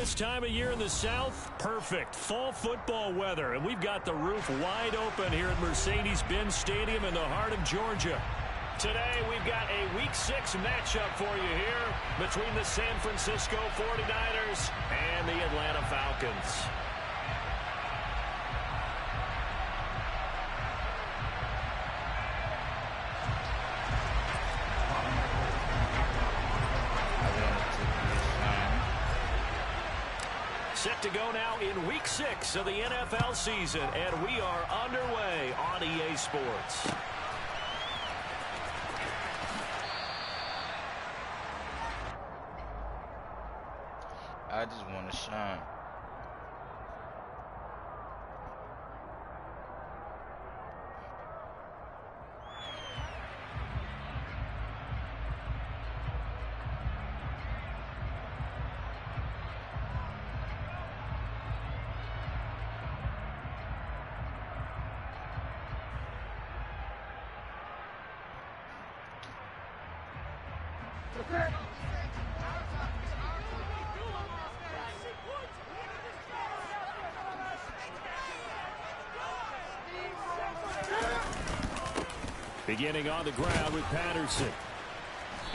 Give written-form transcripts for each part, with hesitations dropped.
This time of year in the South, perfect. Fall football weather, and we've got the roof wide open here at Mercedes-Benz Stadium in the heart of Georgia. Today, we've got a Week 6 matchup for you here between the San Francisco 49ers and the Atlanta Falcons. Set to go now in Week 6 of the NFL season, and we are underway on EA Sports. I just want to shine. Beginning on the ground with Patterson.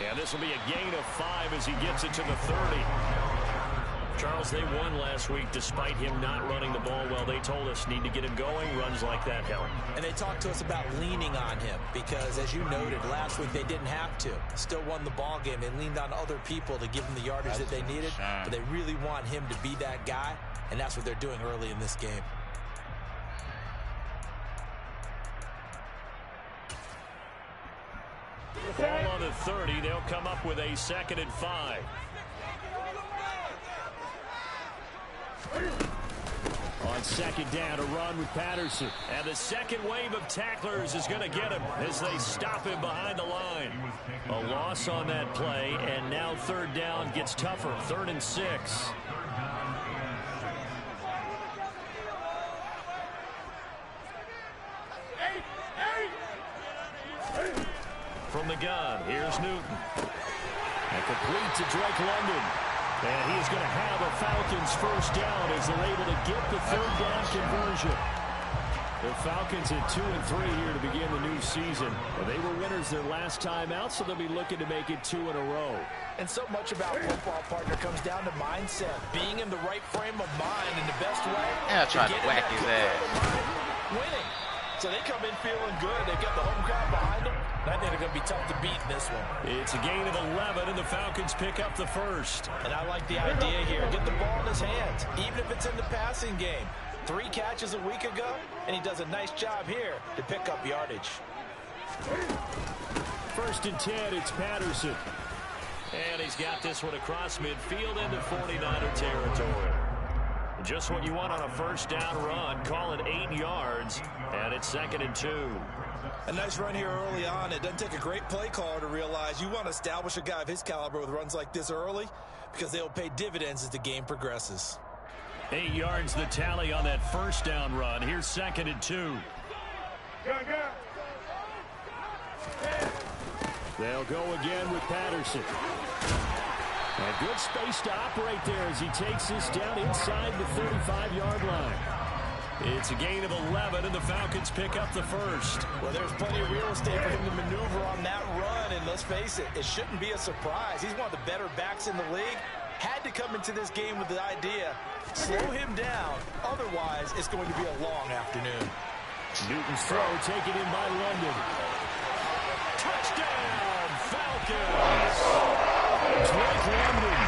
And this will be a gain of 5 as he gets it to the 30. Charles, they won last week despite him not running the ball well. They told us need to get him going. Runs like that help. And they talked to us about leaning on him because, as you noted, last week they didn't have to. Still won the ball game. They leaned on other people to give them the yardage that they needed. But they really want him to be that guy, and that's what they're doing early in this game. Ball on the 30. They'll come up with a 2nd and 5. On 2nd down, a run with Patterson. And the second wave of tacklers is going to get him as they stop him behind the line. A loss on that play, and now 3rd down gets tougher. 3rd and 6. From the gun, here's Newton. And complete to Drake London. And he's going to have a Falcons first down as they're able to get the 3rd down conversion. The Falcons at 2 and 3 here to begin the new season. And they were winners their last time out, so they'll be looking to make it 2 in a row. And so much about football, partner, comes down to mindset. Being in the right frame of mind in the best way. Yeah, I tried to whack his ass. Winning. So they come in feeling good. They've got the home crowd behind them. I think they're going to be tough to beat in this one. It's a gain of 11, and the Falcons pick up the 1st. And I like the idea here. Get the ball in his hands, even if it's in the passing game. 3 catches a week ago, and he does a nice job here to pick up yardage. 1st and 10, it's Patterson. And he's got this one across midfield into 49er territory. Just what you want on a 1st down run. Call it 8 yards, and it's 2nd and 2. A nice run here early on. It doesn't take a great play caller to realize you want to establish a guy of his caliber with runs like this early because they'll pay dividends as the game progresses. 8 yards the tally on that 1st down run. Here's 2nd and 2. They'll go again with Patterson. And good space to operate there as he takes this down inside the 35-yard line. It's a gain of 11, and the Falcons pick up the 1st. Well, there's plenty of real estate for him to maneuver on that run, and let's face it, it shouldn't be a surprise. He's one of the better backs in the league. Had to come into this game with the idea, slow him down, otherwise it's going to be a long afternoon. Newton's throw taken in by London. Touchdown, Falcons! Drake London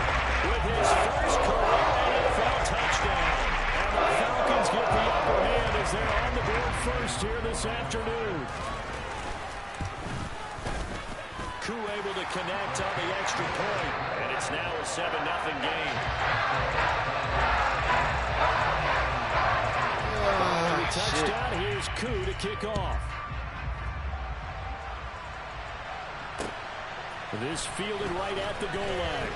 with his first career NFL touchdown. And the Falcons get the upper hand as they're on the board first here this afternoon. Koo able to connect on the extra point, and it's now a 7-0 game. The touchdown, here's Koo to kick off. This fielded right at the goal line.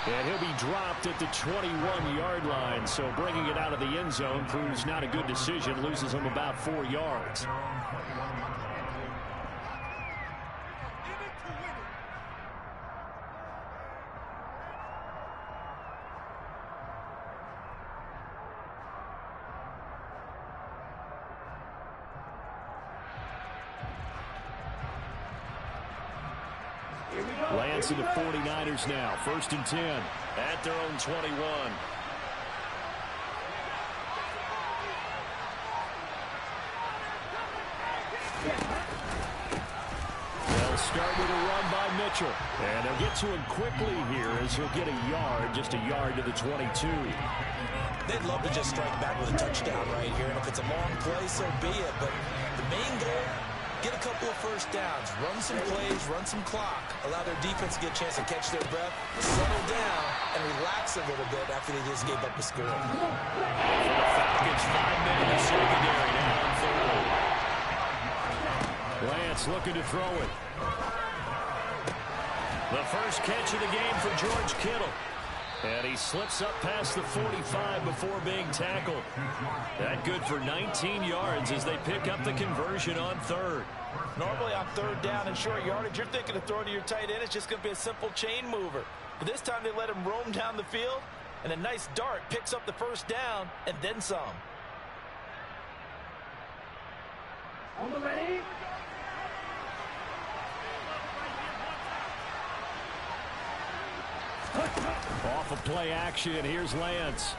And he'll be dropped at the 21-yard line, so bringing it out of the end zone proves not a good decision, loses him about 4 yards. Lance and the 49ers now. 1st and 10 at their own 21. They'll start with a run by Mitchell. And they'll get to him quickly here as he'll get a yard, just a yard to the 22. They'd love to just strike back with a touchdown right here. And if it's a long play, so be it. But the main goal, get a couple of first downs, run some plays, run some clock, allow their defense to get a chance to catch their breath, settle down, and relax a little bit after they just gave up a score. For the Falcons, 5 men in the secondary now on third. Lance looking to throw it. The first catch of the game for George Kittle. And he slips up past the 45 before being tackled. That good for 19 yards as they pick up the conversion on third. Normally on third down and short yardage, you're thinking of throwing to your tight end. It's just going to be a simple chain mover. But this time they let him roam down the field, and a nice dart picks up the first down and then some. On the ready. Off of play action, here's Lance.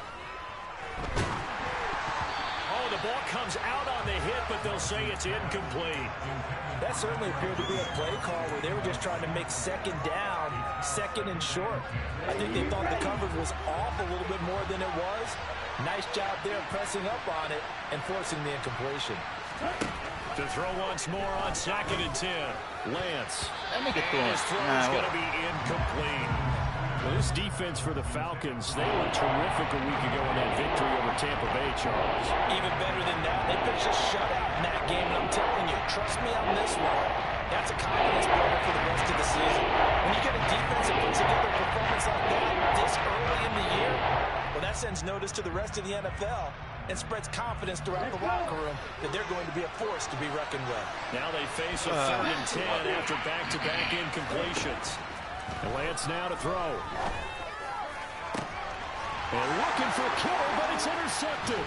Oh, the ball comes out on the hit, but they'll say it's incomplete. That certainly appeared to be a play call where they were just trying to make second down, second and short. I think they thought the coverage was off a little bit more than it was. Nice job there pressing up on it and forcing the incompletion. To throw once more on 2nd and 10. Lance. Let me get through His throw is going to be incomplete. Well, this defense for the Falcons, they were terrific a week ago in that victory over Tampa Bay, Charles. Even better than that, they pitched a shutout in that game, and I'm telling you, trust me on this one. That's a confidence builder for the rest of the season. When you get a defense that puts together a performance like that this early in the year, well, that sends notice to the rest of the NFL and spreads confidence throughout the locker room that they're going to be a force to be reckoned with. Now they face a 3rd and 10 after back-to-back incompletions. And Lance now to throw. And looking for Kittle, but it's intercepted.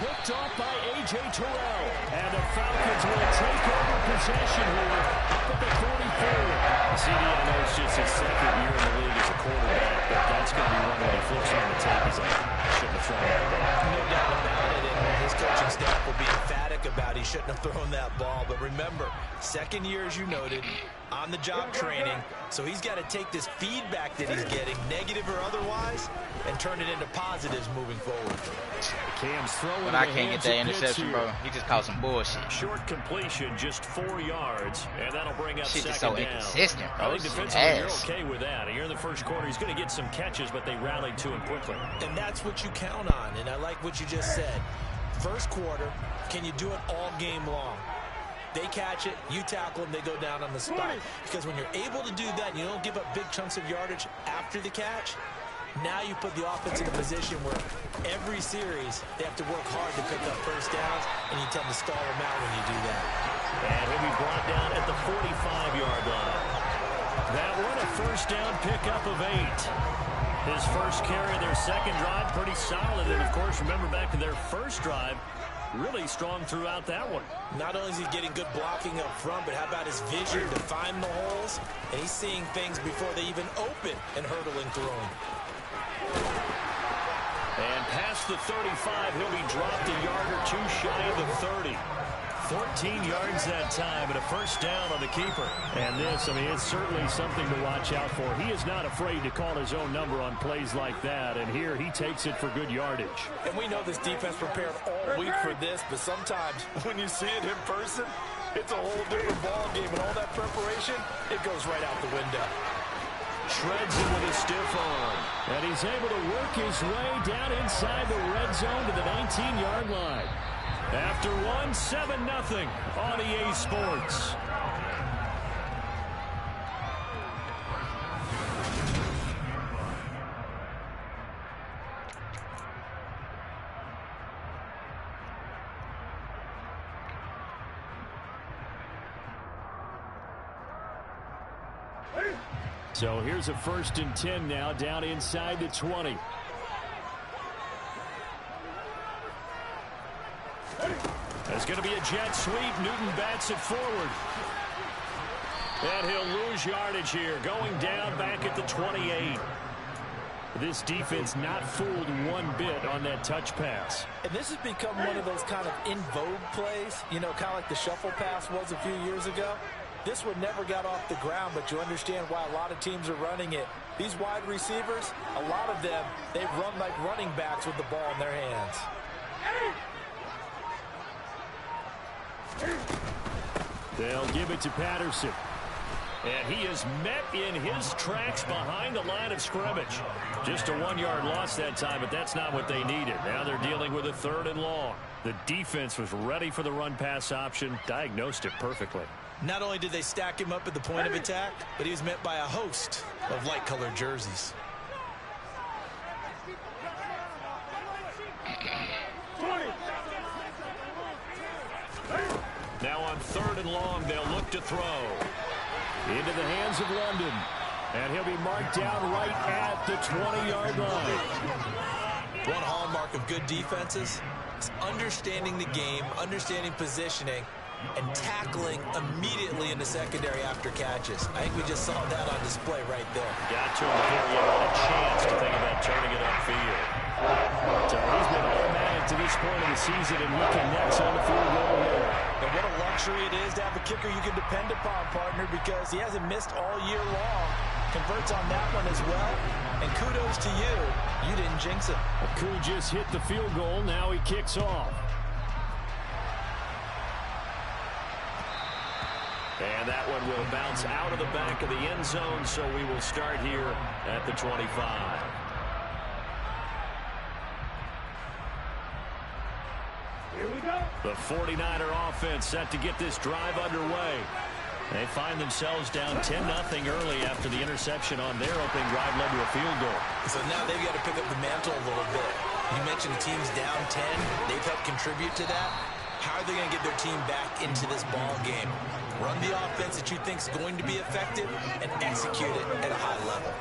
Picked off by A.J. Terrell. And the Falcons will take over possession here at the 44. CD, I know it's just his 2nd year in the league as a quarterback, but that's going to be one when he flips on the tape. He's like, I shouldn't have thrown that ball. No doubt about it, and his coaching staff will be emphatic about he shouldn't have thrown that ball. But remember, 2nd year, as you noted, on-the-job training, so he's got to take this feedback that he's getting, negative or otherwise, and turn it into positives moving forward. Cam's throwing. But I can't get that interception, bro. He just called some bullshit. Short completion, just 4 yards, and that'll bring up Shit 2nd is so down. inconsistent, bro. I think defensively you're okay with that. Here in the first quarter, he's going to get some catches, but they rallied to him quickly. And that's what you count on, and I like what you just said. First quarter, can you do it all game long? They catch it, you tackle them, they go down on the spot. Because when you're able to do that, and you don't give up big chunks of yardage after the catch, now you put the offense in a position where every series they have to work hard to pick up first downs, and you tend to stall them out when you do that. And he'll be brought down at the 45-yard line. That one a first down pickup of 8. His first carry of their 2nd drive, pretty solid. And, of course, remember back to their first drive, really strong throughout that one. Not only is he getting good blocking up front, but how about his vision to find the holes? And he's seeing things before they even open and hurdling through them. And past the 35, he'll be dropped a yard or two shy of the 30. 14 yards that time and a first down on the keeper. And this, I mean, it's certainly something to watch out for. He is not afraid to call his own number on plays like that. And here he takes it for good yardage. And we know this defense prepared all week for this, but sometimes when you see it in person, it's a whole different ball game. And all that preparation, it goes right out the window. Shreds him with a stiff arm. And he's able to work his way down inside the red zone to the 19-yard line. After 7-0 on EA Sports. So here's a 1st and 10 now, down inside the 20. There's going to be a jet sweep. Newton bats it forward. And he'll lose yardage here, going down back at the 28. This defense not fooled one bit on that touch pass. And this has become one of those kind of in vogue plays, you know, kind of like the shuffle pass was a few years ago. This one never got off the ground, but you understand why a lot of teams are running it. These wide receivers, a lot of them, they run like running backs with the ball in their hands. They'll give it to Patterson. And he is met in his tracks behind the line of scrimmage. Just a 1-yard loss that time, but that's not what they needed. Now they're dealing with a 3rd and long. The defense was ready for the run-pass option, diagnosed it perfectly. Not only did they stack him up at the point of attack, but he was met by a host of light-colored jerseys. Now on 3rd and long, they'll look to throw. Into the hands of London. And he'll be marked down right at the 20-yard line. One hallmark of good defenses is understanding the game, understanding positioning, and tackling immediately in the secondary after catches. I think we just saw that on display right there. Got to him before he had a chance to think about turning it upfield. So he's been automatic to this point of the season, and he connects on the field goal here. And what a luxury it is to have a kicker you can depend upon, partner, because he hasn't missed all year long. Converts on that one as well. And kudos to you. You didn't jinx it. Koo just hit the field goal. Now he kicks off. And that one will bounce out of the back of the end zone, so we will start here at the 25. Here we go. The 49er offense set to get this drive underway. They find themselves down 10-0 early after the interception on their opening drive led to a field goal. So now they've got to pick up the mantle a little bit. You mentioned the team's down 10. They've helped contribute to that. How are they going to get their team back into this ball game? Run the offense that you think is going to be effective and execute it at a high level.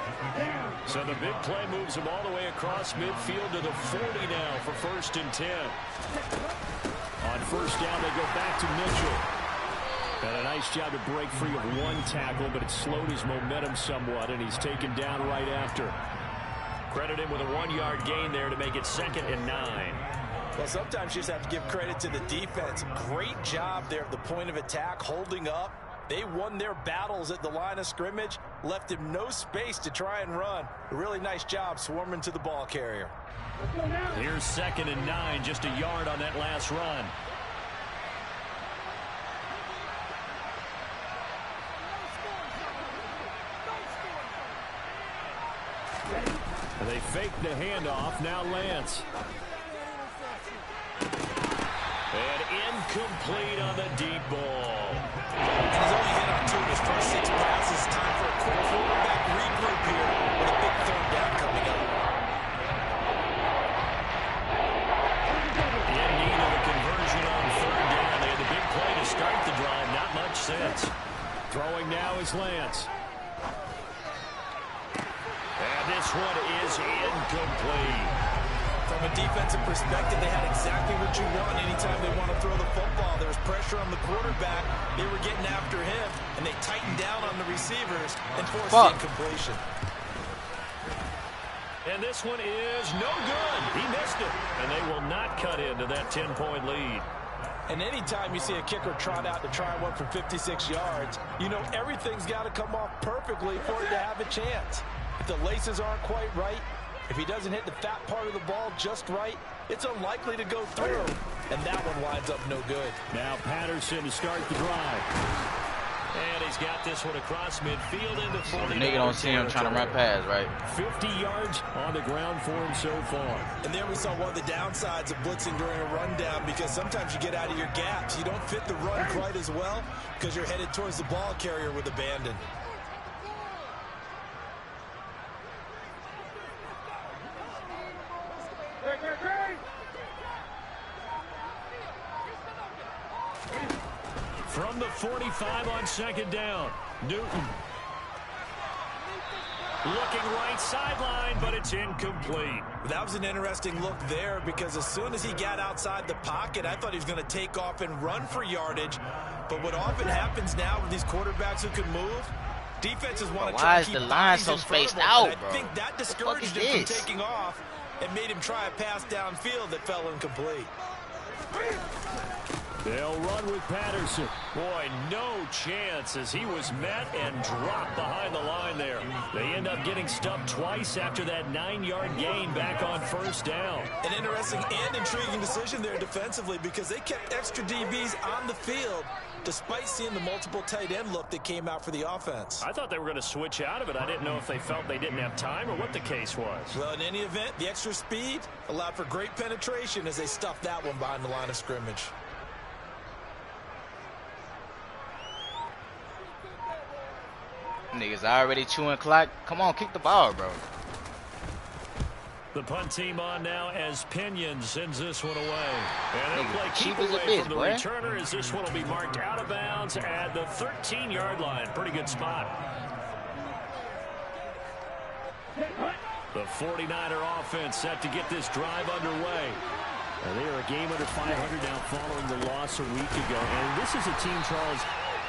So the big play moves them all the way across midfield to the 40 now for 1st and 10. On 1st down, they go back to Mitchell. And a nice job to break free of one tackle, but it slowed his momentum somewhat, and he's taken down right after. Credit him with a 1-yard gain there to make it 2nd and 9. Well, sometimes you just have to give credit to the defense. Great job there at the point of attack, holding up. They won their battles at the line of scrimmage, left him no space to try and run. A really nice job swarming to the ball carrier. Here's 2nd and 9, just a yard on that last run. And they fake the handoff. Now Lance. And incomplete on the deep ball. And he's only hit on 2 of his first 6 passes. Time for a quick quarterback regroup here with a big 3rd down coming up. In need of a conversion on 3rd down. They had the big play to start the drive. Not much sense. Throwing now is Lance. And this one is incomplete. From a defensive perspective, they had exactly what you want anytime they want to throw the football. There was pressure on the quarterback. They were getting after him, and they tightened down on the receivers and forced the incompletion. And this one is no good. He missed it. And they will not cut into that 10-point lead. And anytime you see a kicker trot out to try one from 56 yards, you know everything's got to come off perfectly for it to have a chance. If the laces aren't quite right, if he doesn't hit the fat part of the ball just right, it's unlikely to go through. And that one winds up no good. Now Patterson to start the drive. And he's got this one across midfield into 40. The nigga don't see him trying to run past, right? 50 yards on the ground for him so far. And there we saw one of the downsides of blitzing during a rundown, because sometimes you get out of your gaps. You don't fit the run quite as well because you're headed towards the ball carrier with abandon. From the 45 on 2nd down, Newton. Looking right sideline, but it's incomplete. That was an interesting look there because as soon as he got outside the pocket, I thought he was going to take off and run for yardage. But what often happens now with these quarterbacks who can move, defenses want to try to keep the line so spaced out, bro? I think that discouraged him from taking off and made him try a pass downfield that fell incomplete. They'll run with Patterson. Boy, no chance as he was met and dropped behind the line there. They end up getting stuffed twice after that 9-yard gain back on first down. An interesting and intriguing decision there defensively because they kept extra DBs on the field despite seeing the multiple tight end look that came out for the offense. I thought they were going to switch out of it. I didn't know if they felt they didn't have time or what the case was. Well, in any event, the extra speed allowed for great penetration as they stuffed that one behind the line of scrimmage. Niggas already chewing clock. Come on, kick the ball, bro. The punt team on now as Pinion sends this one away. And they'll play keep cheap as a away bitch, from the boy. returner as this one will be marked out of bounds at the 13-yard line. Pretty good spot. The 49er offense set to get this drive underway. And they are a game under 500 now following the loss a week ago. And this is a team, Charles,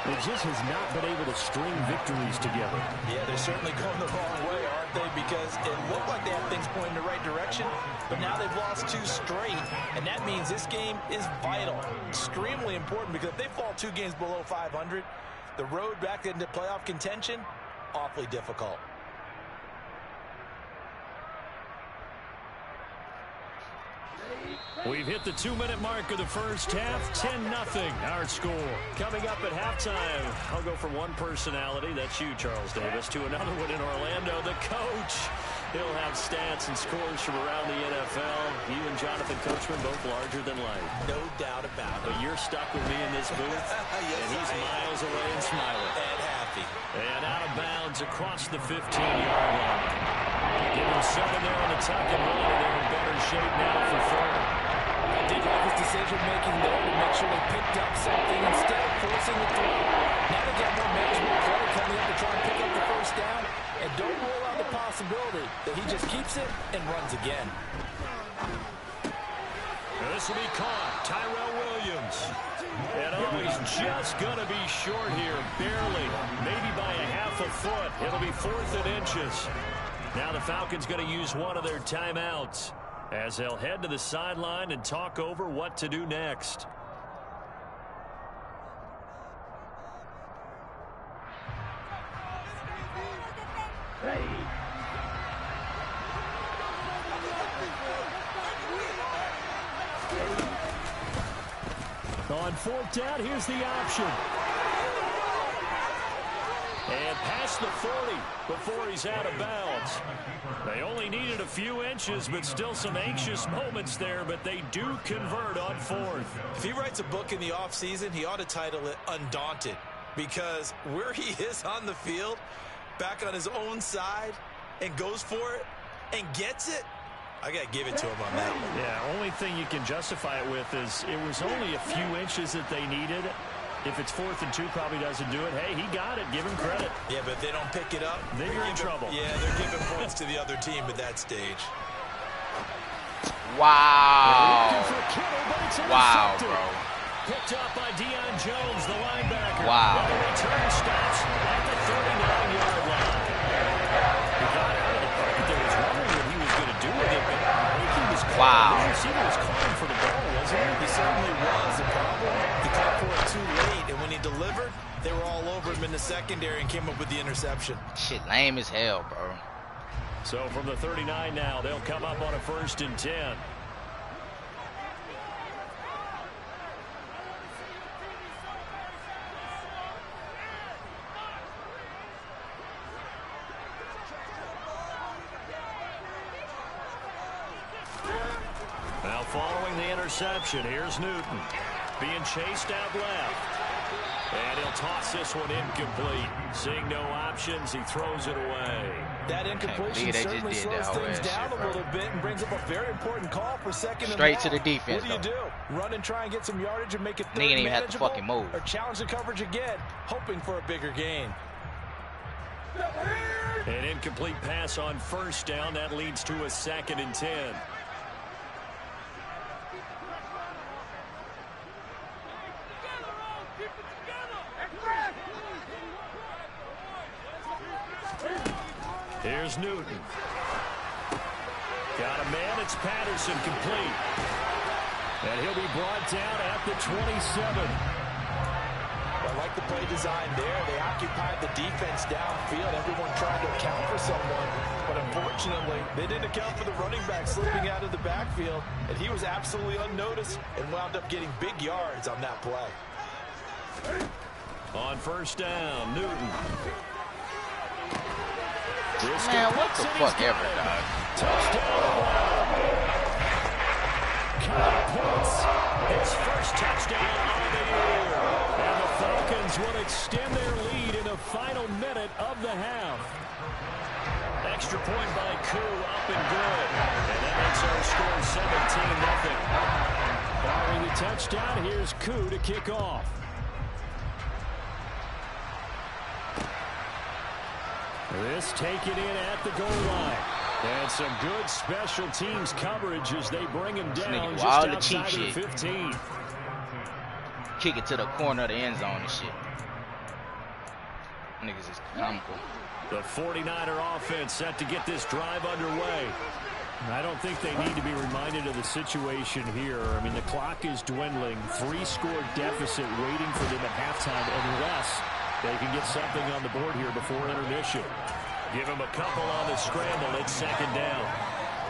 that just has not been able to string victories together. Yeah, they're certainly going the wrong way, aren't they? Because it looked like they had things pointing in the right direction, but now they've lost 2 straight, and that means this game is vital, extremely important, because if they fall 2 games below 500, the road back into playoff contention, awfully difficult. We've hit the 2-minute mark of the first half. 10-0 our score. Coming up at halftime, I'll go from one personality, that's you, Charles Davis, to another one in Orlando, the coach. He'll have stats and scores from around the NFL. You and Jonathan Coachman both larger than life. No doubt about it. But you're stuck with me in this booth, yes, and he's miles away and smiling. And happy. And out of bounds across the 15-yard line. Give him 7 there on the tuck and run, and they're in better shape now for third. I did like his decision-making there to make sure they picked up something instead of forcing the throw. Now they got more management play coming up to try and pick up the first down, and don't rule out the possibility that he just keeps it and runs again. This will be caught. Tyrell Williams. And he's just going to be short here, barely, maybe by a half a foot. It'll be 4th and inches. Now the Falcons going to use one of their timeouts as they'll head to the sideline and talk over what to do next. On 4th down, here's the option. And past the 40 before he's out of bounds. They only needed a few inches, but still some anxious moments there, but they do convert on 4th. If he writes a book in the offseason, he ought to title it Undaunted, because where he is on the field, back on his own side, and goes for it, and gets it, I got to give it to him on that one. Yeah, only thing you can justify it with is it was only a few inches that they needed. If it's 4th and 2, probably doesn't do it. Hey, he got it. Give him credit. Yeah, but if they don't pick it up, then you're in trouble. Yeah, they're giving points to the other team at that stage. Wow. Wow, bro. Picked up by Deion Jones, the linebacker. Wow. And the return stops at the 39-yard line. He got out of the pocket. There was wondering what he was going to do with it, but I think he was calling. Wow. The receiver was calling for the ball, wasn't he? He certainly was. The problem, he called for it too late, and when he delivered, they were all over him in the secondary and came up with the interception. Shit, lame as hell, bro. So from the 39 now, they'll come up on a 1st and 10. Now following the interception, here's Newton being chased out left. And he'll toss this one incomplete. Seeing no options, he throws it away. That incompletion certainly slows things down a little bit and brings up a very important call for 2nd and straight to the defense. What do you do? Run and try and get some yardage and make it third nigga didn't even have to fucking move. Or challenge the coverage again, hoping for a bigger gain. An incomplete pass on first down. That leads to a 2nd and 10. Here's Newton. Got a man. It's Patterson, complete. And he'll be brought down at the 27. I like the play design there. They occupied the defense downfield. Everyone tried to account for someone, but unfortunately, they didn't account for the running back slipping out of the backfield, and he was absolutely unnoticed and wound up getting big yards on that play. On first down, Newton. Man, what the fuck ever, dog? Touchdown. Kyle Pitts, his first touchdown of the year. And the Falcons will extend their lead in the final minute of the half. Extra point by Koo, up and good. And that makes our score 17-0. Following the touchdown, here's Koo to kick off. This taken in at the goal line. And some good special teams coverage as they bring him down just outside of the 15. Kick it to the corner of the end zone and shit. Niggas is comical. The 49er offense set to get this drive underway. I don't think they need to be reminded of the situation here. I mean, the clock is dwindling. 3-score deficit waiting for them at halftime unless they can get something on the board here before intermission. Give him a couple on the scramble. It's 2nd down.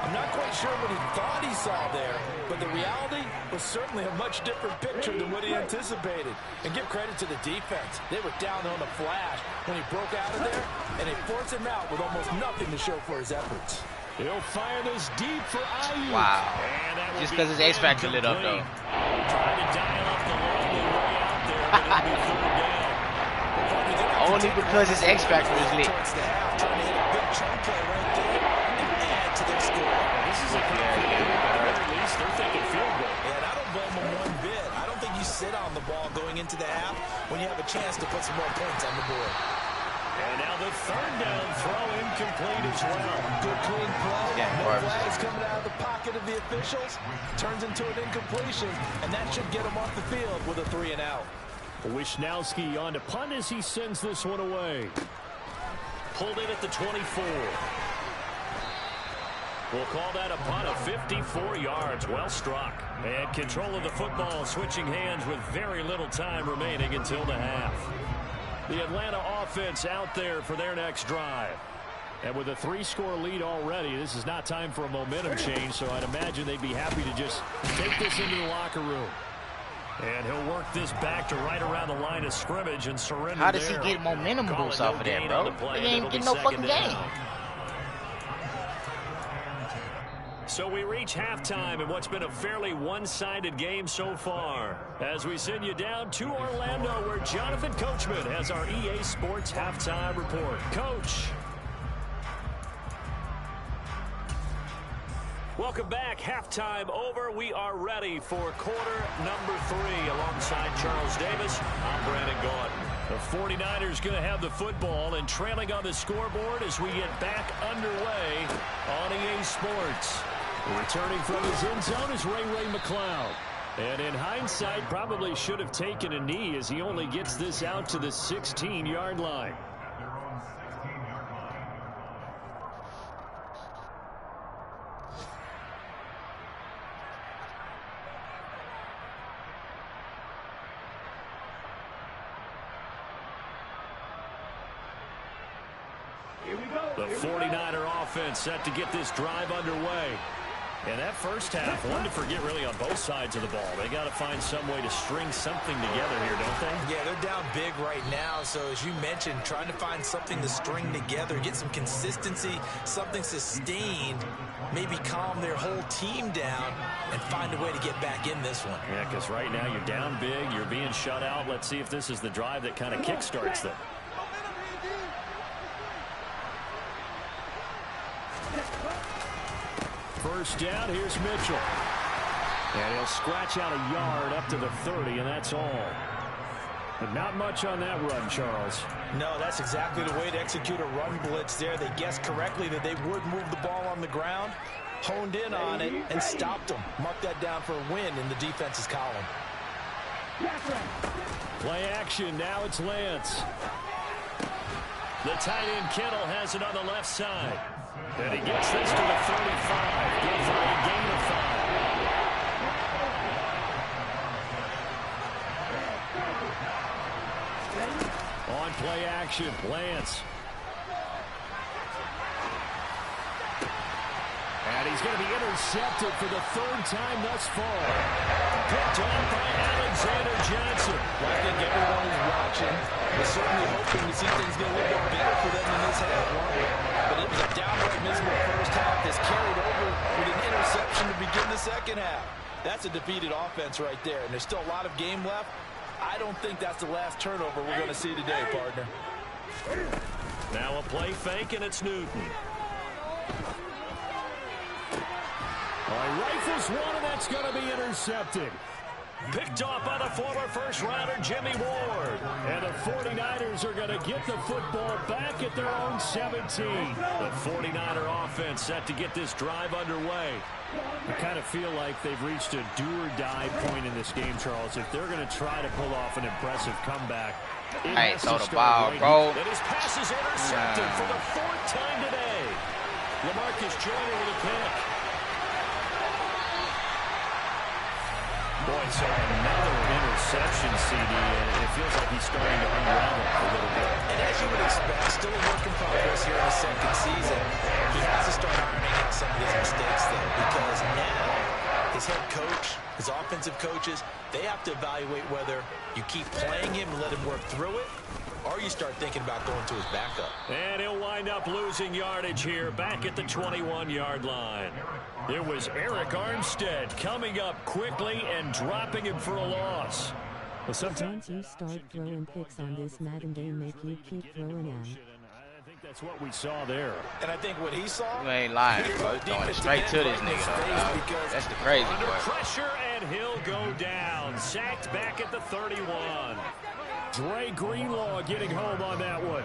I'm not quite sure what he thought he saw there, but the reality was certainly a much different picture than what he anticipated. And give credit to the defense. They were down on the flash when he broke out of there, and they forced him out with almost nothing to show for his efforts. He'll fire this deep for Ayuk. Wow. Just because his X Factor lit up, though. Trying to dial up the lonely way out there, but it'll be 3rd down. Only because his X Factor is lit. Trying to hit a big chunk play right there and add to their score. This is a good game. At the very least, they're thinking field goal. And I don't blame them one bit. I don't think you sit on the ball going into the half when you have a chance to put some more points on the board. And now the 3rd down throw incomplete as well. Good clean play. Yeah, no flags coming out of the pocket of the officials. Turns into an incompletion, and that should get him off the field with a 3 and out. Wisnowski on to punt as he sends this one away. Pulled in at the 24. We'll call that a punt of 54 yards. Well struck. And control of the football switching hands with very little time remaining until the half. The Atlanta offense out there for their next drive. And with a 3-score lead already, this is not time for a momentum change, so I'd imagine they'd be happy to just take this into the locker room. And he'll work this back to right around the line of scrimmage and surrender. How does he get momentum boost off of that, bro? He ain't getting no fucking game. So we reach halftime in what's been a fairly one-sided game so far. As we send you down to Orlando, where Jonathan Coachman has our EA Sports halftime report. Coach. Welcome back. Halftime over. We are ready for quarter number 3 alongside Charles Davis. I'm Brandon Gaudin. The 49ers going to have the football and trailing on the scoreboard as we get back underway on EA Sports. Returning from his end zone is Ray McCloud. And in hindsight, probably should have taken a knee as he only gets this out to the 16-yard line. The 49er offense set to get this drive underway. And that first half, one to forget really on both sides of the ball. They got to find some way to string something together here, don't they? Yeah, they're down big right now. So as you mentioned, trying to find something to string together, get some consistency, something sustained, maybe calm their whole team down and find a way to get back in this one. Yeah, because right now you're down big, you're being shut out. Let's see if this is the drive that kind of kickstarts them. First down, here's Mitchell. And he'll scratch out a yard up to the 30, and that's all. But not much on that run, Charles. No, that's exactly the way to execute a run blitz there. They guessed correctly that they would move the ball on the ground, honed in on it, and stopped them. Mark that down for a win in the defense's column. Play action. Now it's Lance. The tight end Kittle has it on the left side. And he gets this to the 35. Good for a gain of 5. On play action, Lance. And he's going to be intercepted for the 3rd time thus far. Picked off by Alexander Johnson. Well, I think everyone who's watching is certainly hoping to see things get a little bit better for them in this half. But it was a downright miserable first half that's carried over with an interception to begin the second half. That's a defeated offense right there, and there's still a lot of game left. I don't think that's the last turnover we're going to see today, partner. Now a play fake, and it's Newton. Rifles one, and that's going to be intercepted. Picked off by the former first-rounder Jimmy Ward. And the 49ers are going to get the football back at their own 17. The 49er offense set to get this drive underway. I kind of feel like they've reached a do-or-die point in this game, Charles. If they're going to try to pull off an impressive comeback, it has throw to the ball, right. bro. And his pass is intercepted for the 4th time today. LaMarcus Joyner with a pick. Boy, so another interception, CD, and it feels like he's starting to unravel a little bit. And as you would expect, still a work in progress here in the second season. He has to start ironing out some of his mistakes, though, because now his head coach, his offensive coaches, they have to evaluate whether you keep playing him and let him work through it, or you start thinking about going to his backup. And he'll wind up losing yardage here back at the 21-yard line. It was Eric Armstead coming up quickly and dropping him for a loss. Well, sometimes you start throwing picks on this Madden game, make you keep throwing them. I think that's what we saw there. And I think what he saw... You ain't lying, bro. He's throwing it straight to this nigga. That's the crazy Under part. pressure, and he'll go down. Sacked back at the 31. Dre Greenlaw getting home on that one.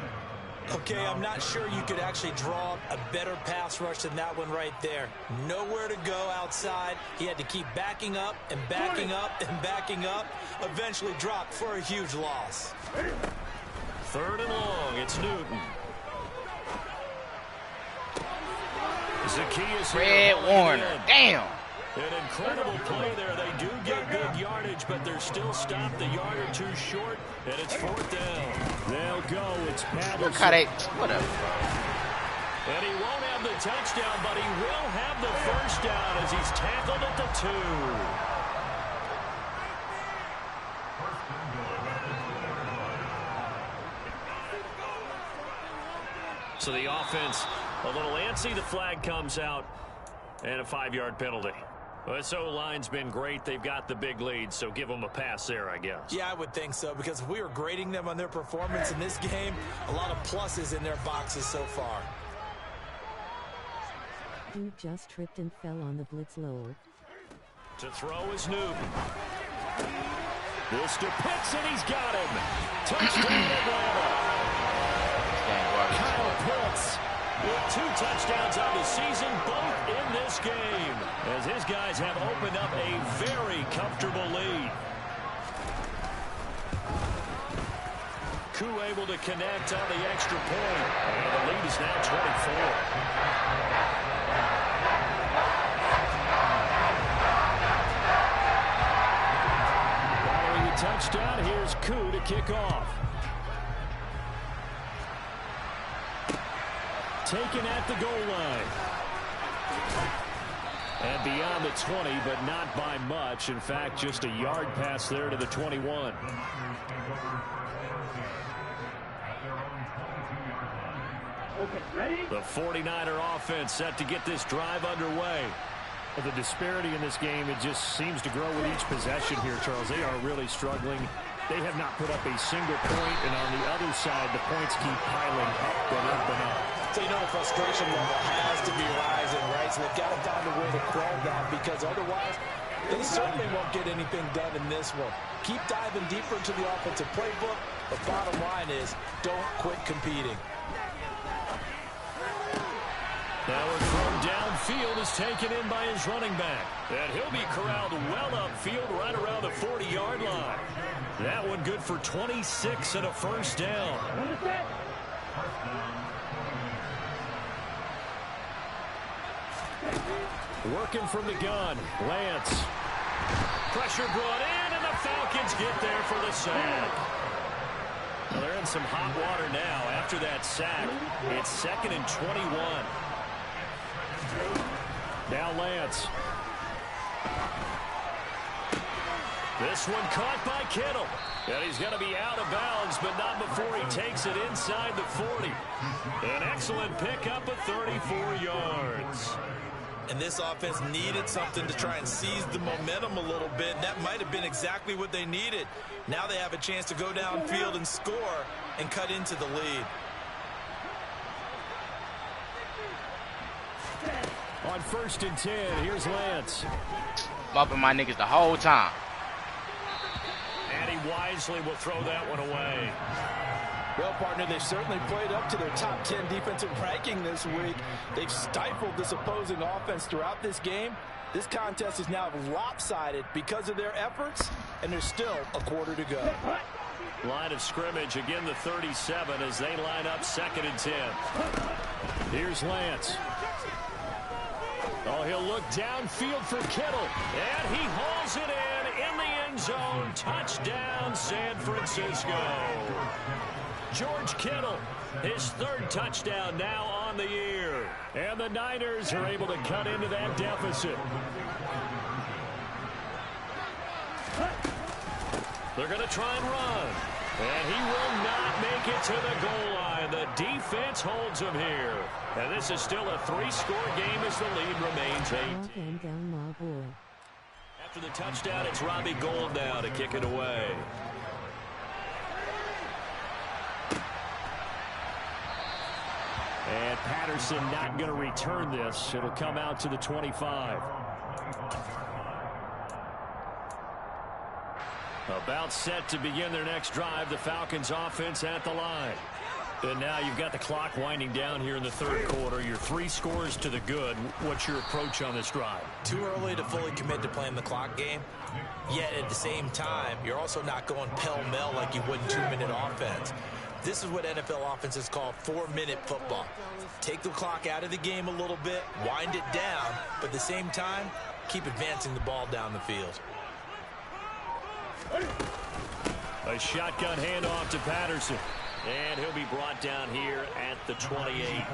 Okay, I'm not sure you could actually draw a better pass rush than that one right there. Nowhere to go outside. He had to keep backing up and backing up and backing up. Eventually dropped for a huge loss. 3rd and long. It's Newton. Zacchaeus Fred Warner. Damn. An incredible play there. They do get good yardage, but they're still stopped a yard or two short, and it's 4th down. They'll go. It's Patterson. Look how they... Whatever, bro. And he won't have the touchdown, but he will have the first down as he's tackled at the 2. So the offense a little antsy. The flag comes out, and a 5-yard penalty. Well, this O-line's been great. They've got the big lead, so give them a pass there, I guess. Yeah, I would think so, because if we were grading them on their performance in this game, a lot of pluses in their boxes so far. Dude just tripped and fell on the blitz low. To throw is Newton. This to Pitts, and he's got him. Touchdown, Atlanta. Kyle Pitts with 2 touchdowns on the season, both in this game, as his guys have opened up a very comfortable lead. Koo able to connect on the extra point, and the lead is now 24. Following the touchdown, here's Koo to kick off. Taken at the goal line. And beyond the 20, but not by much. In fact, just a yard pass there to the 21. Okay, ready? The 49er offense set to get this drive underway. Well, the disparity in this game, it just seems to grow with each possession here, Charles. They are really struggling. They have not put up a single point, and on the other side, the points keep piling up and up and up. So, you know, the frustration level has to be rising, right? So they've got to find a way to quell that, because otherwise They certainly won't get anything done in this one. Keep diving deeper into the offensive playbook. The bottom line is don't quit competing. Now a throw downfield is taken in by his running back. And he'll be corralled well upfield right around the 40-yard line. That one good for 26 and a first down. Working from the gun, Lance. Pressure brought in, and the Falcons get there for the sack. Well, they're in some hot water now after that sack. It's 2nd and 21. Now Lance. This one caught by Kittle. And he's going to be out of bounds, but not before he takes it inside the 40. An excellent pickup of 34 yards. And this offense needed something to try and seize the momentum a little bit. And that might have been exactly what they needed. Now they have a chance to go downfield and score and cut into the lead. On 1st and 10, here's Lance. Bumping my niggas the whole time. And he wisely will throw that one away. Well, partner, they've certainly played up to their top 10 defensive ranking this week. They've stifled this opposing offense throughout this game. This contest is now lopsided because of their efforts, and there's still a quarter to go. Line of scrimmage, again the 37 as they line up 2nd and 10. Here's Lance. Oh, he'll look downfield for Kittle, and he hauls it in the end zone. Touchdown, San Francisco. George Kittle, his 3rd touchdown now on the year. And the Niners are able to cut into that deficit. They're going to try and run. And he will not make it to the goal line. The defense holds him here. And this is still a 3-score game as the lead remains 8. After the touchdown, it's Robbie Gould now to kick it away. And Patterson not going to return this. It'll come out to the 25. About set to begin their next drive. The Falcons offense at the line. And now you've got the clock winding down here in the 3rd quarter. You're 3 scores to the good. What's your approach on this drive? Too early to fully commit to playing the clock game. Yet at the same time, you're also not going pell-mell like you would in 2-minute offense. This is what NFL offenses call 4-minute football. Take the clock out of the game a little bit, wind it down, but at the same time, keep advancing the ball down the field. A shotgun handoff to Patterson. And he'll be brought down here at the 28.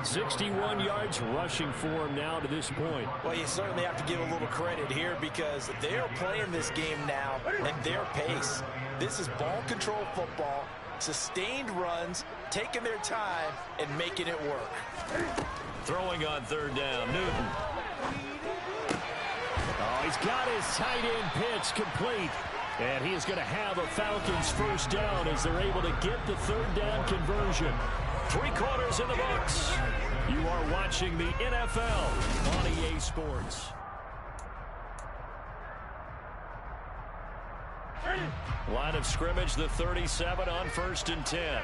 61 yards rushing for him now to this point. Well, you certainly have to give a little credit here because they're playing this game now at their pace. This is ball control football, sustained runs, taking their time, and making it work. Throwing on 3rd down, Newton. Oh, he's got his tight end pitch complete. And he is going to have a Falcons first down as they're able to get the 3rd down conversion. 3 quarters in the books. You are watching the NFL on EA Sports. Line of scrimmage, the 37 on 1st and 10.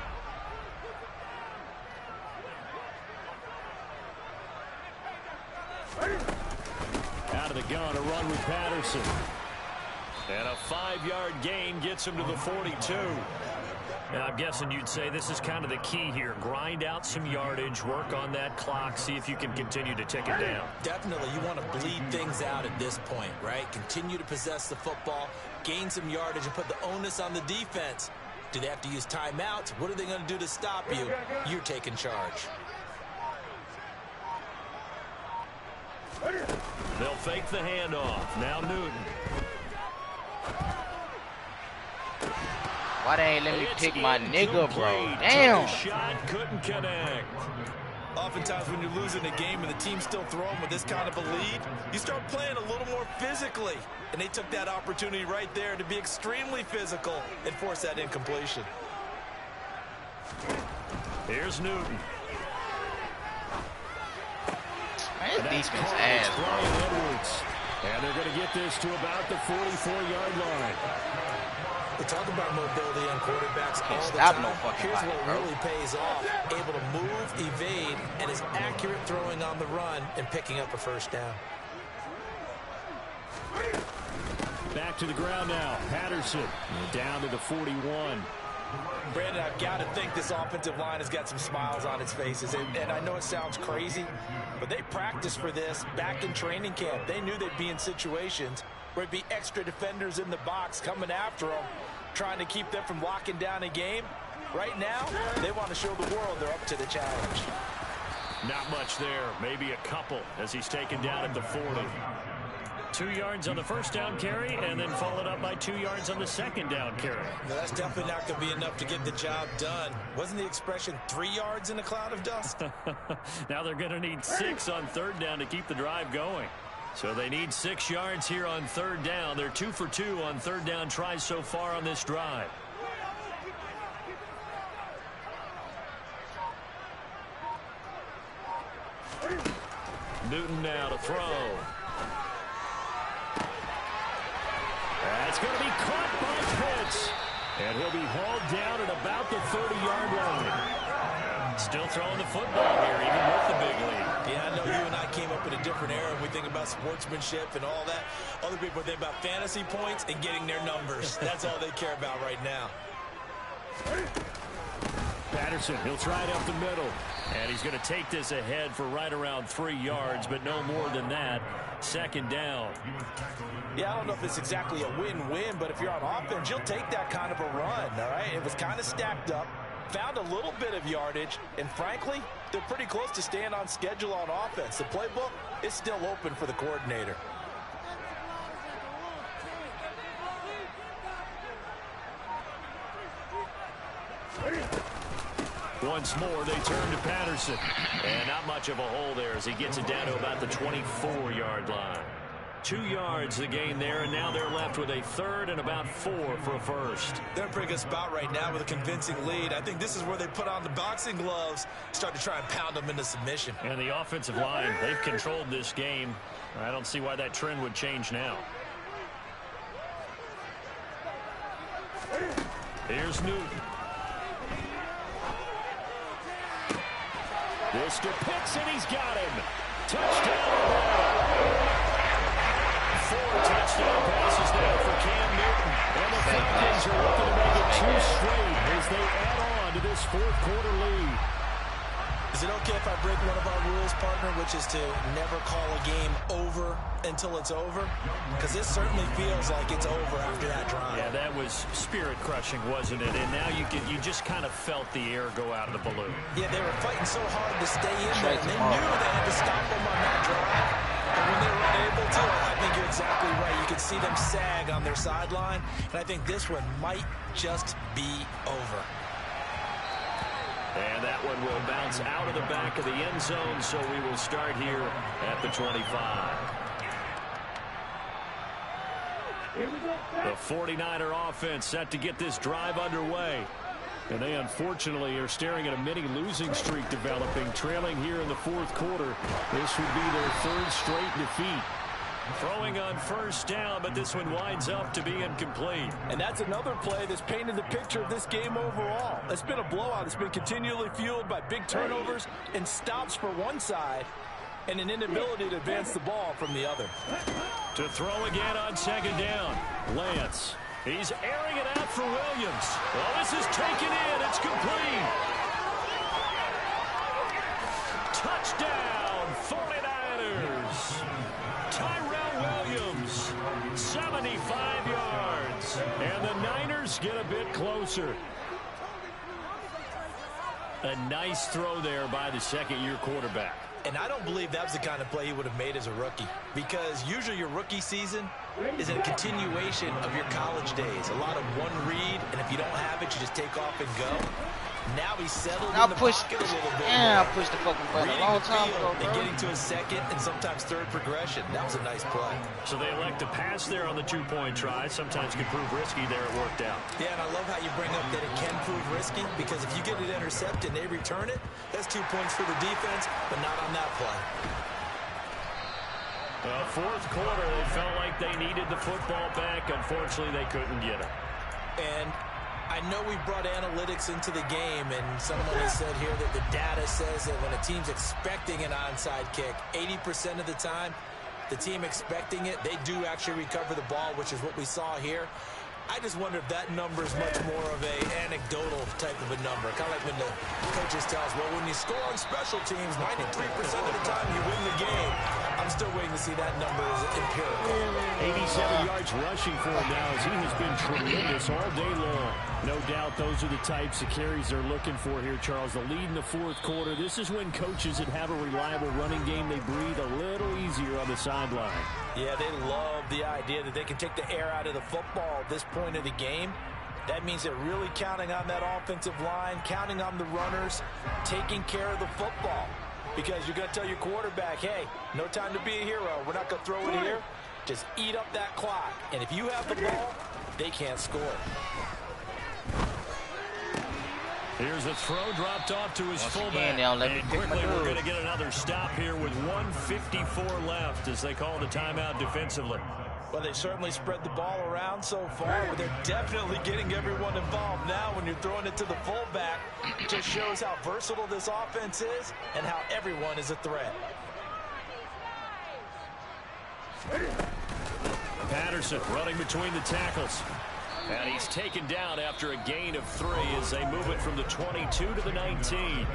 Out of the gun, a run with Patterson. And a 5-yard gain gets him to the 42. Now, I'm guessing you'd say this is kind of the key here. Grind out some yardage, work on that clock, see if you can continue to tick it down. Definitely. You want to bleed things out at this point, right? Continue to possess the football, gain some yardage, and put the onus on the defense. Do they have to use timeouts? What are they going to do to stop you? You're taking charge. They'll fake the handoff. Now Newton. Why they ain't let me pick my nigga, bro? Damn. Shot couldn't connect. Oftentimes when you're losing a game and the team's still throwing with this kind of a lead, you start playing a little more physically. And they took that opportunity right there to be extremely physical and force that incompletion. Here's Newton. Man, defense ass, bro. And they're going to get this to about the 44-yard line. We talk about mobility on quarterbacks all the stop time. no fucking Here's body, what bro. really pays off. Able to move, evade, and is accurate throwing on the run and picking up a first down. Back to the ground now. Patterson down to the 41. Brandon, I've got to think this offensive line has got some smiles on its faces. And I know it sounds crazy, but they practiced for this back in training camp. They knew they'd be in situations where it'd be extra defenders in the box coming after them, trying to keep them from locking down a game. Right now, they want to show the world they're up to the challenge. Not much there. Maybe a couple as he's taken down at the 40. 2 yards on the first down carry, and then followed up by 2 yards on the second down carry. Now, that's definitely not going to be enough to get the job done. Wasn't the expression 3 yards in a cloud of dust? Now they're going to need 6 on third down to keep the drive going. So they need 6 yards here on third down. They're 2 for 2 on third down tries so far on this drive. Newton now to throw. That's going to be caught by Pitts. And he'll be hauled down at about the 30-yard line. Still throwing the football here, even with the big lead. Yeah, I know you and I came up in a different era. We think about sportsmanship and all that. Other people think about fantasy points and getting their numbers. That's all they care about right now. Patterson, he'll try it up the middle. And he's going to take this ahead for right around 3 yards, but no more than that. Second down. Yeah, I don't know if it's exactly a win-win, but if you're on offense, you'll take that kind of a run, all right? It was kind of stacked up, found a little bit of yardage, and frankly, they're pretty close to staying on schedule on offense. The playbook is still open for the coordinator. Once more, they turn to Patterson. And not much of a hole there as he gets it down to about the 24-yard line. 2 yards the gain there, and now they're left with a third and about 4 for a first. They're in a pretty good spot right now with a convincing lead. I think this is where they put on the boxing gloves, start to try and pound them into submission. And the offensive line, they've controlled this game. I don't see why that trend would change now. Here's Newton. This to Pitts, and he's got him. Touchdown. 4 touchdown passes now for Cam Newton. And the Falcons are looking to make it 2 straight as they add on to this fourth-quarter lead. Is it okay if I break one of our rules, partner, which is to never call a game over until it's over? Because this certainly feels like it's over after that drive. Yeah, that was spirit-crushing, wasn't it? And now you just kind of felt the air go out of the balloon. Yeah, they were fighting so hard to stay in there, and they knew they had to stop them on that drive. And when they were unable to, I think you're exactly right. You could see them sag on their sideline, and I think this one might just be over. And that one will bounce out of the back of the end zone, so we will start here at the 25. The 49er offense set to get this drive underway. And they unfortunately are staring at a mini losing streak developing, trailing here in the fourth quarter. This would be their 3rd straight defeat. Throwing on first down, but this one winds up to be incomplete. And that's another play that's painted the picture of this game overall. It's been a blowout. It's been continually fueled by big turnovers and stops for one side and an inability to advance the ball from the other. To throw again on second down. Lance. He's airing it out for Williams. Well, this is taken in. It's complete. Touchdown, 49ers. Tyrell Williams, 75 yards. And the Niners get a bit closer. A nice throw there by the second-year quarterback. And I don't believe that was the kind of play he would have made as a rookie, because usually your rookie season is a continuation of your college days. A lot of one read, and if you don't have it, you just take off and go. Now he's settled in the pocket a little bit. Yeah, I pushed the fucking button a long time ago, and getting to a second and sometimes third progression. That was a nice play. So they elect to pass there on the 2-point try. Sometimes can prove risky there. It worked out. Yeah, and I love how you bring up that it can prove risky, because if you get it intercepted and they return it, that's 2 points for the defense, but not on that play. Fourth quarter, they felt like they needed the football back. Unfortunately, they couldn't get it. And I know we brought analytics into the game, and someone has said here that the data says that when a team's expecting an onside kick, 80% of the time, the team expecting it, they do actually recover the ball, which is what we saw here. I just wonder if that number is much more of a anecdotal type of a number. Kind of like when the coaches tell us, well, when you score on special teams, 93% of the time you win the game. I'm still waiting to see that number as empirical. 87 yards rushing for him now as he has been tremendous all day long. No doubt those are the types of carries they're looking for here, Charles. The lead in the fourth quarter. This is when coaches that have a reliable running game, they breathe a little easier on the sideline. Yeah, they love the idea that they can take the air out of the football at this point of the game. That means they're really counting on that offensive line, counting on the runners, taking care of the football. Because you're going to tell your quarterback, hey, no time to be a hero. We're not going to throw it here. Just eat up that clock. And if you have the ball, they can't score. Here's a throw dropped off to his fullback. And quickly we're going to get another stop here with 1:54 left as they call the timeout defensively. Well, they certainly spread the ball around so far, but they're definitely getting everyone involved now when you're throwing it to the fullback. It just shows how versatile this offense is and how everyone is a threat. Patterson running between the tackles. And he's taken down after a gain of 3 as they move it from the 22 to the 19.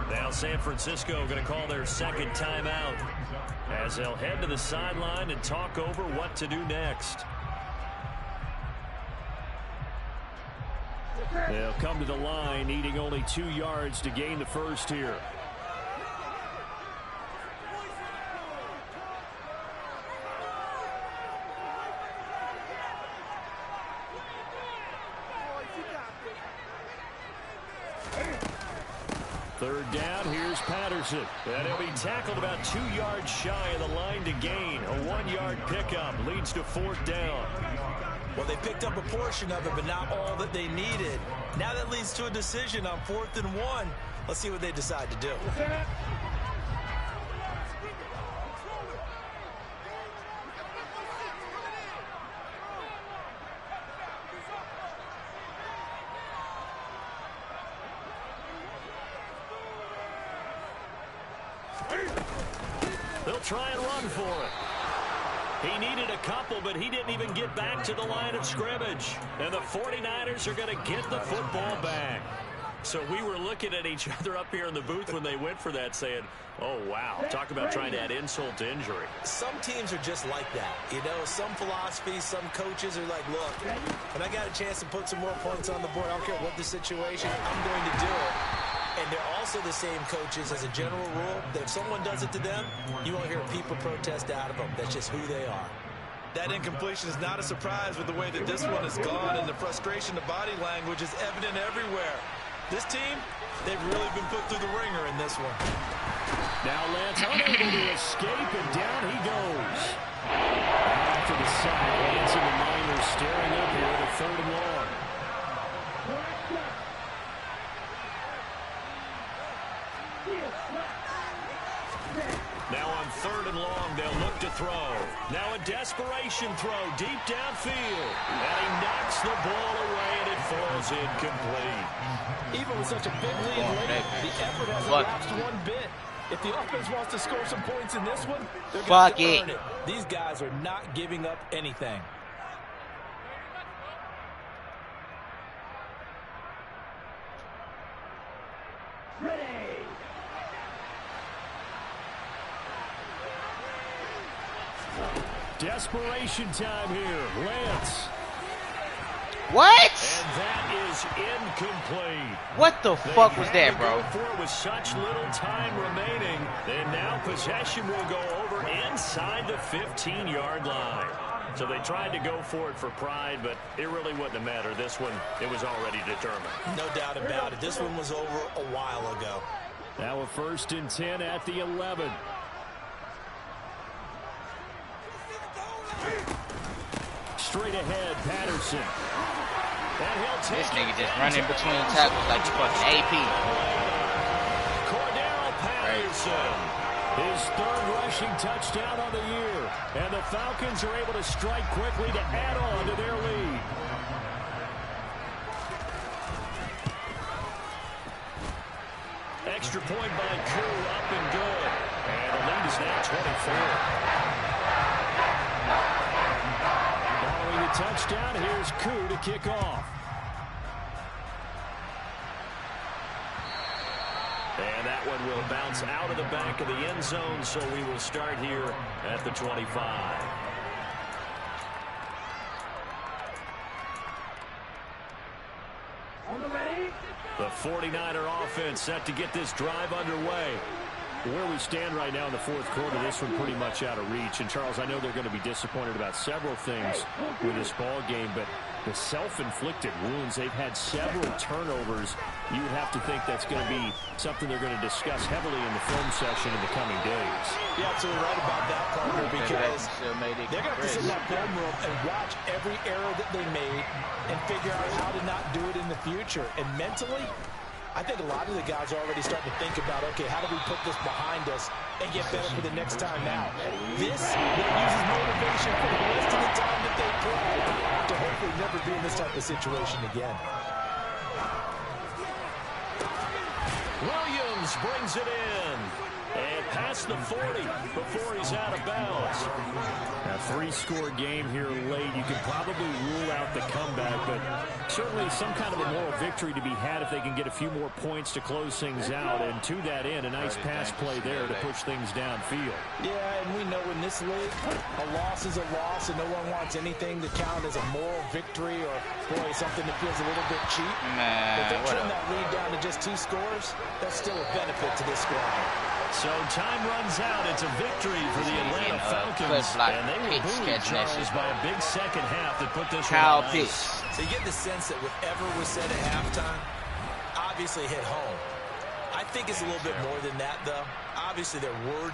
Now San Francisco going to call their second timeout as they'll head to the sideline and talk over what to do next. They'll come to the line needing only 2 yards to gain the first here. Third down, here's Patterson. And he'll be tackled about 2 yards shy of the line to gain. A 1-yard pickup leads to fourth down. Well, they picked up a portion of it, but not all that they needed. Now that leads to a decision on 4th and 1. Let's see what they decide to do. They'll try and run for it. He needed a couple, but he didn't even get back to the line of scrimmage. And the 49ers are going to get the football back. So we were looking at each other up here in the booth when they went for that saying, oh, wow, talk about trying to add insult to injury. Some teams are just like that. You know, some philosophies, some coaches are like, look, when I got a chance to put some more points on the board, I don't care what the situation, I'm going to do it. And they're also the same coaches as a general rule that if someone does it to them, you won't hear people protest out of them. That's just who they are. That incompletion is not a surprise with the way that this one has gone, and the frustration, the body language is evident everywhere. This team, they've really been put through the ringer in this one. Now Lance unable to escape, and down he goes. Back to the side, Lance and the Niners staring up here at a 3rd and long. Now on 3rd and long, they'll look to throw. Now a desperation throw deep downfield. And he knocks the ball away, and it falls incomplete. Even with such a big lead late, the effort hasn't lapsed one bit. If the offense wants to score some points in this one, they're going to earn it. These guys are not giving up anything. Desperation time here. Lance. What? And that is incomplete. What the fuck was that, bro? With such little time remaining, and now possession will go over inside the 15-yard line. So they tried to go for it for pride, but it really wouldn't have mattered. This one, it was already determined. No doubt about it. This one was over a while ago. Now a 1st and 10 at the 11. Straight ahead, Patterson. And he'll take this nigga just running between tackles like you fucking AP. Cordero Patterson. His third rushing touchdown on the year. And the Falcons are able to strike quickly to add on to their lead. Extra point by Koo, up and good. And the lead is now 24. Following the touchdown, here's Koo to kick off. And that one will bounce out of the back of the end zone, so we will start here at the 25. The 49er offense set to get this drive underway. Where we stand right now in the fourth quarter, this one pretty much out of reach. And, Charles, I know they're going to be disappointed about several things with this ball game, but the self-inflicted wounds, they've had several turnovers. You would have to think that's going to be something they're going to discuss heavily in the film session in the coming days. You're absolutely right about that, partner, because they're going to have to sit in that film room and watch every error that they made and figure out how to not do it in the future. And mentally, I think a lot of the guys are already starting to think about, okay, how do we put this behind us and get better for the next time out? This uses motivation for the rest of the time that they play to hopefully never be in this type of situation again. Williams brings it in. And past the 40 before he's out of bounds. A three-score game here late. You can probably rule out the comeback, but certainly some kind of a moral victory to be had if they can get a few more points to close things out. And to that end, a nice pass play there to push things downfield. Yeah, and we know in this league, a loss is a loss, and no one wants anything to count as a moral victory or, boy, something that feels a little bit cheap. If they trim that lead down to just 2 scores, that's still a benefit to this squad. So time runs out. It's a victory for the Atlanta Falcons. And they were booed, Charles, by a big second half that put this one on ice. So you get the sense that whatever was said at halftime obviously hit home. I think it's a little bit more than that, though. Obviously, their words